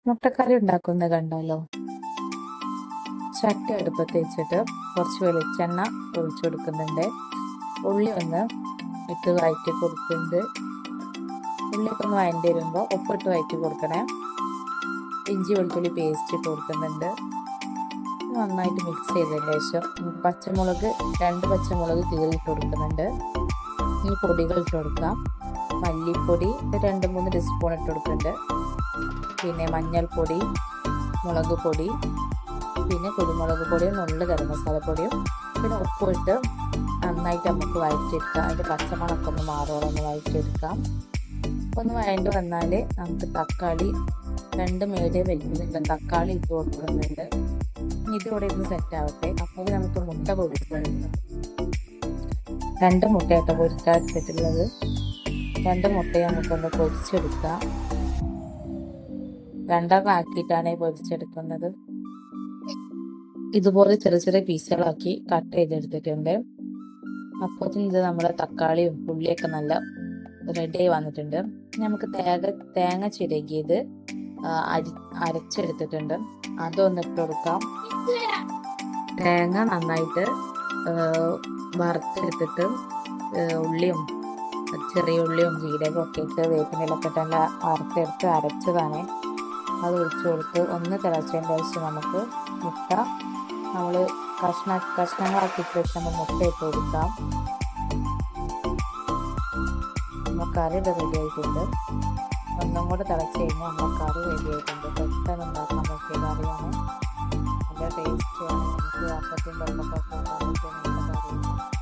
മുട്ടക്കറി ഉണ്ടാക്കുന്നത് കണ്ടാലോ. ചട്ടി അടുപ്പത്ത് വെച്ചിട്ട് കുറച്ച് വെളിച്ചെണ്ണ ഒഴിച്ചു കൊടുക്കുന്നുണ്ട്. ഉള്ളി ഒന്ന് ഇട്ട് വഴറ്റി കൊടുക്കുന്നുണ്ട്. ഉള്ളിയൊക്കെ ഒന്ന് വഴണ്ടി വരുമ്പോൾ ഉപ്പിട്ട് വഴറ്റി കൊടുക്കണേ. ഇഞ്ചി വെളുത്തുള്ളി പേസ്റ്റ് ഇട്ട് കൊടുക്കുന്നുണ്ട്. നന്നായിട്ട് മിക്സ് ചെയ്തതിന് ശേഷം പച്ചമുളക് 2 പച്ചമുളക് കീറിയിട്ട് കൊടുക്കുന്നുണ്ട്. ഈ പൊടികൾ ഇട്ട് കൊടുക്കാം. മല്ലിപ്പൊടി 2-3 ടീസ്പൂൺ ഇട്ട് കൊടുക്കുന്നുണ്ട്. പിന്നെ മഞ്ഞൾപ്പൊടി, മുളക് പൊടി, പിന്നെ കുരുമുളക് പൊടിയും ഗരം മസാലപ്പൊടിയും പിന്നെ ഉപ്പിട്ട് നന്നായിട്ട് നമുക്ക് വഴറ്റിയെടുക്കാം. അതിൻ്റെ പച്ചമണമൊക്കെ ഒന്ന് മാറോളം ഒന്ന് വഴറ്റിയെടുക്കാം. ഒന്ന് വഴണ്ടി വന്നാൽ നമുക്ക് തക്കാളി 2 മീഡിയം വലിപ്പത്തിലുള്ള തക്കാളി ഇട്ട് കൊടുക്കുന്നുണ്ട്. ഇതോടെ ഒന്ന് സെറ്റ് ആവട്ടെ. അപ്പോൾ നമുക്ക് മുട്ട പൊരിച്ചെടുക്കാം. 2 മുട്ടയായിട്ട് പൊരിച്ചെടുത്തിട്ടുള്ളത്. 2 മുട്ടയെ നമുക്കൊന്ന് പൊരിച്ചെടുക്കാം. 2 ആക്കിയിട്ടാണ് പൊരിച്ചെടുക്കുന്നത്. ഇതുപോലെ ചെറിയ ചെറിയ പീസുകളാക്കി കട്ട് ചെയ്തെടുത്തിട്ടുണ്ട്. അപ്പോൾ ഇത് നമ്മുടെ തക്കാളിയും ഉള്ളിയൊക്കെ നല്ല റെഡിയായി വന്നിട്ടുണ്ട്. നമുക്ക് തേങ്ങ ചിരകിയത് അരച്ചെടുത്തിട്ടുണ്ട്. അതൊന്ന് ഇട്ട് കൊടുക്കാം. തേങ്ങ നന്നായിട്ട് വറുത്തെടുത്തിട്ട് ഉള്ളിയും ചെറിയ ഉള്ളിയും ജീരകവും ഒക്കെ ഇട്ട് വേപ്പിനിലൊക്കെ ഇട്ട് നല്ല വറുത്തെടുത്ത് അരച്ചതാണ്. അത് ഒഴിച്ചു കൊടുത്ത് ഒന്ന് തിളച്ചതിന് ശേഷം നമുക്ക് മുട്ട നമ്മൾ കഷ്ണങ്ങളാക്കിയിട്ട് വെച്ച് നമ്മൾ മുട്ട ഇട്ട് കൊടുക്കാം. നമ്മൾ കറി റെഡി ആയിട്ടുണ്ട്. ഒന്നും കൂടെ തിളച്ച് കഴിഞ്ഞാൽ നമ്മൾ കറി റെഡി ആയിട്ടുണ്ട്. പെട്ടെന്ന് ഉണ്ടാക്കാൻ പറ്റിയ കറിയാണ്. നല്ല ടേസ്റ്റുമാണ്. നമുക്ക് അപ്പത്തിൻ്റെ ഒപ്പം കൂട്ടാൻ പറ്റിയ നല്ല കറിയാണ്.